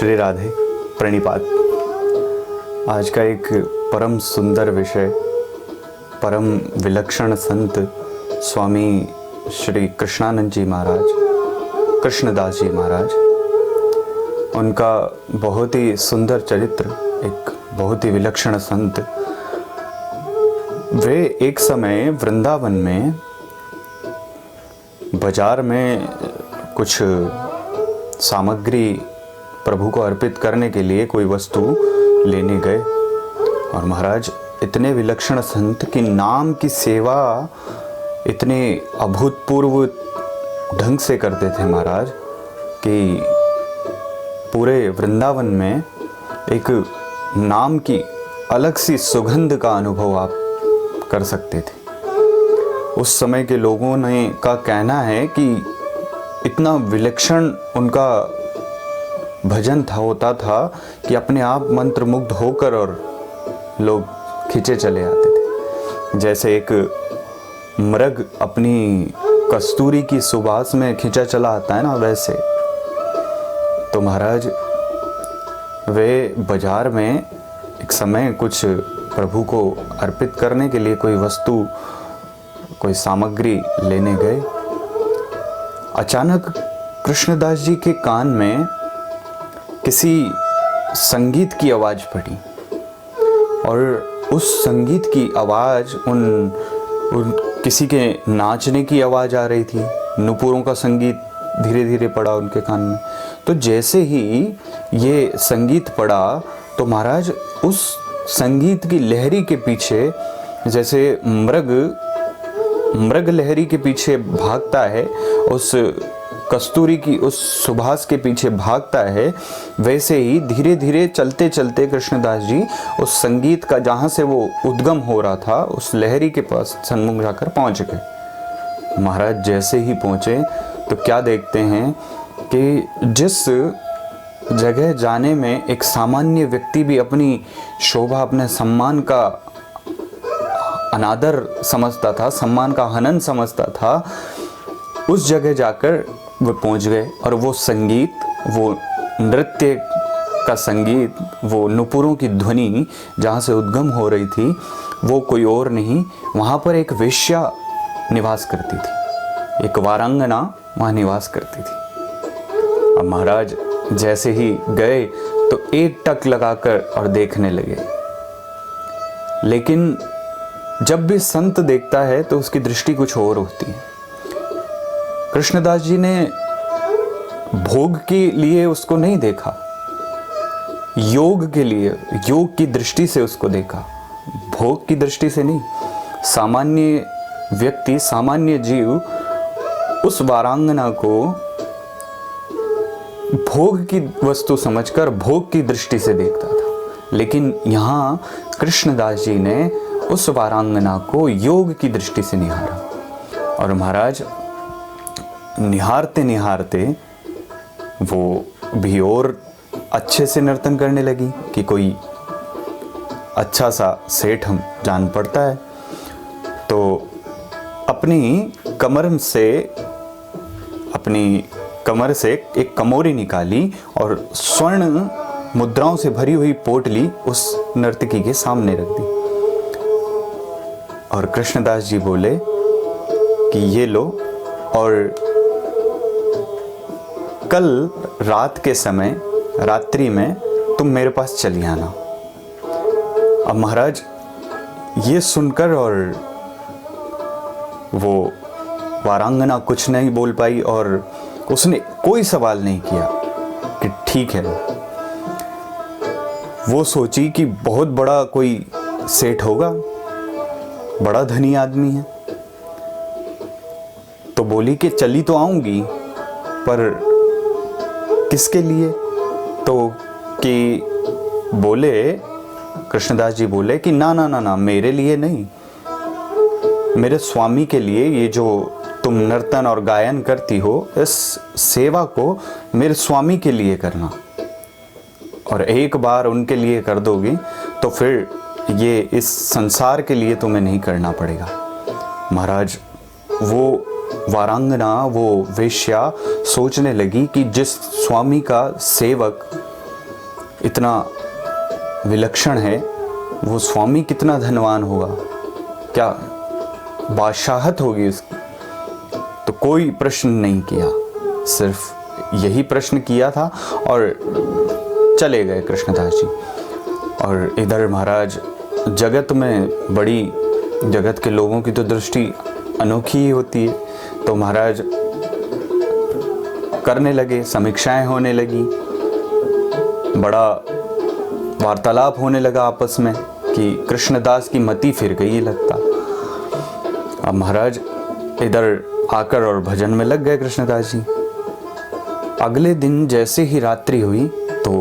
श्री राधे प्रणिपात। आज का एक परम सुंदर विषय, परम विलक्षण संत स्वामी श्री कृष्णानंद जी महाराज, कृष्णदास जी महाराज, उनका बहुत ही सुंदर चरित्र, एक बहुत ही विलक्षण संत। वे एक समय वृंदावन में बाजार में कुछ सामग्री प्रभु को अर्पित करने के लिए कोई वस्तु लेने गए, और महाराज इतने विलक्षण संत की नाम की सेवा इतने अभूतपूर्व ढंग से करते थे महाराज कि पूरे वृंदावन में एक नाम की अलग सी सुगंध का अनुभव आप कर सकते थे। उस समय के लोगों ने का कहना है कि इतना विलक्षण उनका भजन होता था कि अपने आप मंत्र मुग्ध होकर और लोग खींचे चले आते थे। जैसे एक मृग अपनी कस्तूरी की सुबास में खींचा चला आता है ना, वैसे। तो महाराज वे बाजार में एक समय कुछ प्रभु को अर्पित करने के लिए कोई वस्तु, कोई सामग्री लेने गए। अचानक कृष्णदास जी के कान में किसी संगीत की आवाज़ पड़ी, और उस संगीत की आवाज़ उन किसी के नाचने की आवाज़ आ रही थी। नुपुरों का संगीत धीरे धीरे पड़ा उनके कान में। तो जैसे ही ये संगीत पड़ा तो महाराज उस संगीत की लहरी के पीछे, जैसे मृग लहरी के पीछे भागता है, उस कस्तूरी की उस सुभाष के पीछे भागता है, वैसे ही धीरे धीरे चलते चलते कृष्णदास जी उस संगीत का, जहाँ से वो उद्गम हो रहा था, उस लहरी के पास सन्मुख जाकर पहुँच गए। महाराज जैसे ही पहुँचे तो क्या देखते हैं कि जिस जगह जाने में एक सामान्य व्यक्ति भी अपनी शोभा, अपने सम्मान का अनादर समझता था, सम्मान का हनन समझता था, उस जगह जाकर वो पहुंच गए। और वो संगीत, वो नृत्य का संगीत, वो नुपुरों की ध्वनि जहाँ से उद्गम हो रही थी, वो कोई और नहीं, वहाँ पर एक वेश्या निवास करती थी, एक वारांगना वहाँ निवास करती थी। अब महाराज जैसे ही गए तो एक टक लगाकर और देखने लगे। लेकिन जब भी संत देखता है तो उसकी दृष्टि कुछ और होती है। कृष्णदास जी ने भोग के लिए उसको नहीं देखा, योग के लिए, योग की दृष्टि से उसको देखा, भोग की दृष्टि से नहीं। सामान्य व्यक्ति, सामान्य जीव उस वारांगना को भोग की वस्तु समझकर भोग की दृष्टि से देखता था, लेकिन यहाँ कृष्णदास जी ने उस वारांगना को योग की दृष्टि से निहारा। और महाराज निहारते निहारते वो भी और अच्छे से नर्तन करने लगी कि कोई अच्छा सा सेठ हम जान पड़ता है। तो अपनी कमर से एक कमोरी निकाली और स्वर्ण मुद्राओं से भरी हुई पोटली उस नर्तकी के सामने रख दी। और कृष्णदास जी बोले कि ये लो, और कल रात के समय, रात्रि में तुम मेरे पास चली आना। अब महाराज ये सुनकर और वो वारांगना कुछ नहीं बोल पाई, और उसने कोई सवाल नहीं किया कि ठीक है। वो सोची कि बहुत बड़ा कोई सेठ होगा, बड़ा धनी आदमी है, तो बोली कि चली तो आऊंगी, पर किसके लिए? तो कि बोले, कृष्णदास जी बोले कि ना ना ना ना, मेरे लिए नहीं, मेरे स्वामी के लिए। ये जो तुम नर्तन और गायन करती हो, इस सेवा को मेरे स्वामी के लिए करना, और एक बार उनके लिए कर दोगी तो फिर ये इस संसार के लिए तुम्हें नहीं करना पड़ेगा। महाराज वो वारांगना, वो वेश्या सोचने लगी कि जिस स्वामी का सेवक इतना विलक्षण है, वो स्वामी कितना धनवान होगा, क्या बादशाहत होगी उसकी। तो कोई प्रश्न नहीं किया, सिर्फ यही प्रश्न किया था और चले गए कृष्णदास जी। और इधर महाराज जगत में बड़ी, जगत के लोगों की तो दृष्टि अनोखी ही होती है, तो महाराज करने लगे, समीक्षाएं होने लगी, बड़ा वार्तालाप होने लगा आपस में कि कृष्णदास की मति फिर गई लगता। अब महाराज इधर आकर और भजन में लग गए कृष्णदास जी। अगले दिन जैसे ही रात्रि हुई तो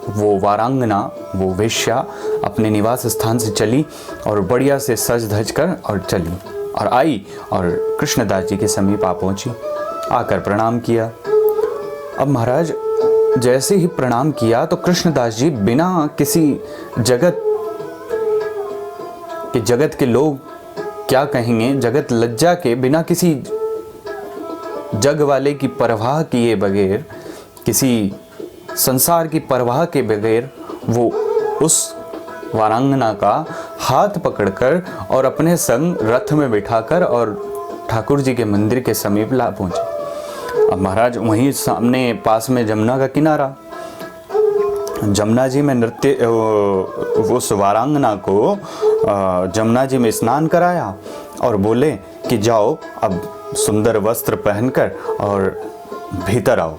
वो वारांगना, वो वेश्या अपने निवास स्थान से चली और बढ़िया से सज धज कर और चली और आई और कृष्णदास जी के समीप आ पहुंची, आकर प्रणाम किया। अब महाराज जैसे ही प्रणाम किया तो कृष्णदास जी बिना किसी जगत के लोग क्या कहेंगे, जगत लज्जा के, बिना किसी जग वाले की परवाह किए बगैर, किसी संसार की परवाह के बगैर वो उस वारांगना का हाथ पकड़कर और अपने संग रथ में बिठाकर और ठाकुर जी के मंदिर के समीप ला पहुंचे। अब महाराज वहीं सामने पास में जमुना का किनारा, जमुना जी में नृत्य, उस वारांगना को जमुना जी में स्नान कराया और बोले कि जाओ अब सुंदर वस्त्र पहनकर और भीतर आओ।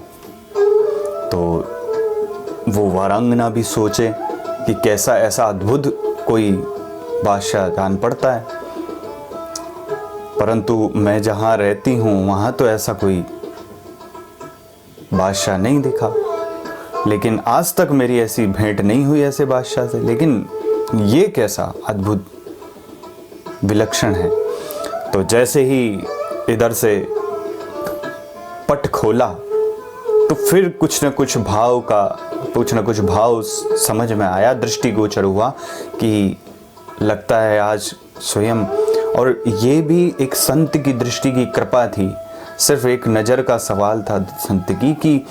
तो वो वारांगना भी सोचे कि कैसा ऐसा अद्भुत कोई बादशाह जान पड़ता है, परंतु मैं जहाँ रहती हूँ वहाँ तो ऐसा कोई बादशाह नहीं दिखा, लेकिन आज तक मेरी ऐसी भेंट नहीं हुई ऐसे बादशाह से, लेकिन ये कैसा अद्भुत विलक्षण है। तो जैसे ही इधर से पट खोला तो फिर कुछ न कुछ भाव समझ में आया, दृष्टिगोचर हुआ कि लगता है आज स्वयं, और ये भी एक संत की दृष्टि की कृपा थी, सिर्फ एक नज़र का सवाल था संत की, कि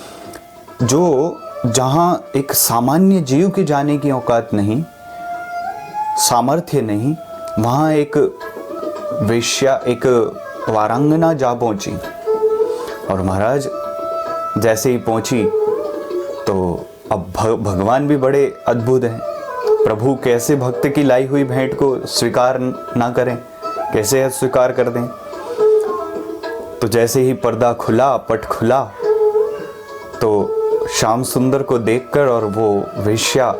जो जहाँ एक सामान्य जीव के जाने की औकात नहीं, सामर्थ्य नहीं, वहाँ एक वेश्या, एक वारांगना जा पहुंची। और महाराज जैसे ही पहुंची तो अब भगवान भी बड़े अद्भुत हैं, प्रभु कैसे भक्त की लाई हुई भेंट को स्वीकार ना करें, कैसे अस्वीकार कर दें। तो जैसे ही पर्दा खुला, पट खुला, तो श्याम सुंदर को देखकर और वो वेश्या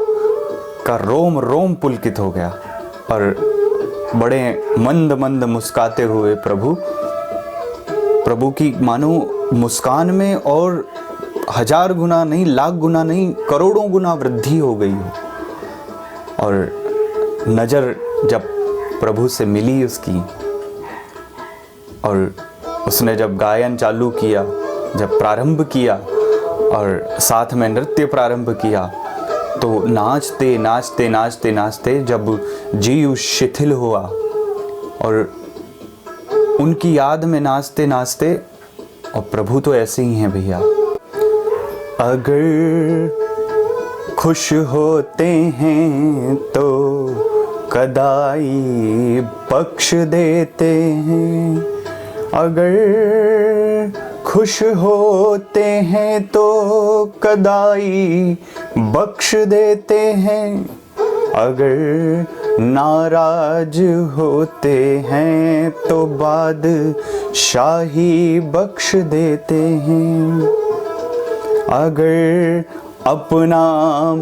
का रोम रोम पुलकित हो गया और बड़े मंद मंद मुस्काते हुए प्रभु की मानो मुस्कान में और 1000 गुना नहीं, लाख गुना नहीं, करोड़ों गुना वृद्धि हो गई हो। और नज़र जब प्रभु से मिली उसकी, और उसने जब गायन चालू किया, जब प्रारंभ किया और साथ में नृत्य प्रारंभ किया, तो नाचते नाचते नाचते नाचते जब जीव शिथिल हुआ और उनकी याद में नाचते नाचते, और प्रभु तो ऐसे ही हैं भैया, अगर खुश होते हैं तो कदाई बख्श देते हैं, अगर खुश होते हैं तो कदाई बख्श देते हैं, अगर नाराज होते हैं तो बादशाही बख्श देते हैं, अगर अपना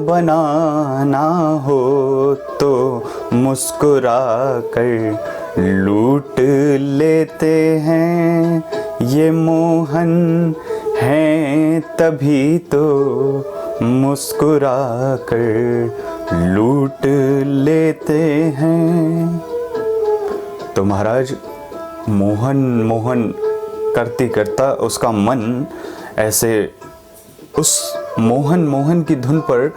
बनाना हो तो मुस्कुरा कर लूट लेते हैं, ये मोहन हैं तभी तो मुस्कुरा कर लूट लेते हैं। तो महाराज मोहन करते करता उसका मन ऐसे उस मोहन की धुन पर,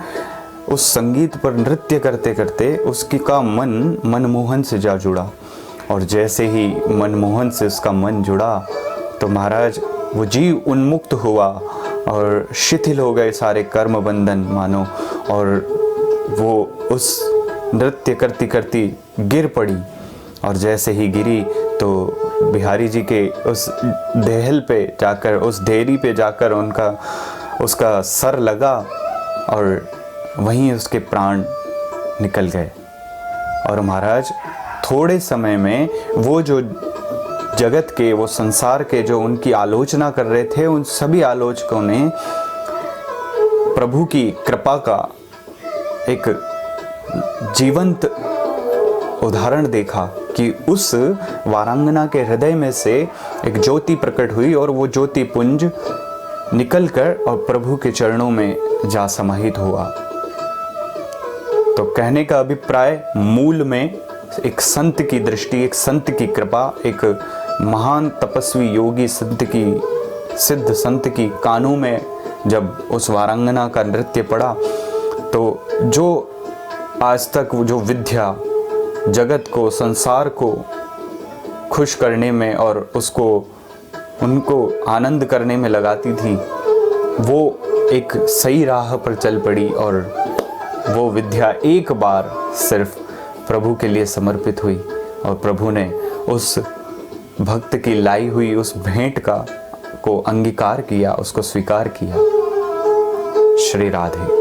उस संगीत पर नृत्य करते करते उसकी का मन मनमोहन से जा जुड़ा। और जैसे ही मनमोहन से उसका मन जुड़ा तो महाराज वो जीव उन्मुक्त हुआ और शिथिल हो गए सारे कर्म बंधन मानो, और वो उस नृत्य करती करती गिर पड़ी। और जैसे ही गिरी तो बिहारी जी के उस देहल पे जाकर, उस देहरी पे जाकर उसका सर लगा और वहीं उसके प्राण निकल गए। और महाराज थोड़े समय में वो जो जगत के, वो संसार के जो उनकी आलोचना कर रहे थे, उन सभी आलोचकों ने प्रभु की कृपा का एक जीवंत उदाहरण देखा कि उस वारांगना के हृदय में से एक ज्योति प्रकट हुई और वो ज्योति पुंज निकलकर और प्रभु के चरणों में जा समाहित हुआ। तो कहने का अभिप्राय मूल में एक संत की दृष्टि, एक संत की कृपा, एक महान तपस्वी योगी संत की, सिद्ध संत की कानों में जब उस वारांगना का नृत्य पड़ा, तो जो आज तक वो जो विद्या जगत को, संसार को खुश करने में और उनको आनंद करने में लगाती थी, वो एक सही राह पर चल पड़ी और वो विद्या एक बार सिर्फ प्रभु के लिए समर्पित हुई और प्रभु ने उस भक्त की लाई हुई उस भेंट को अंगीकार किया, उसको स्वीकार किया। श्री राधे।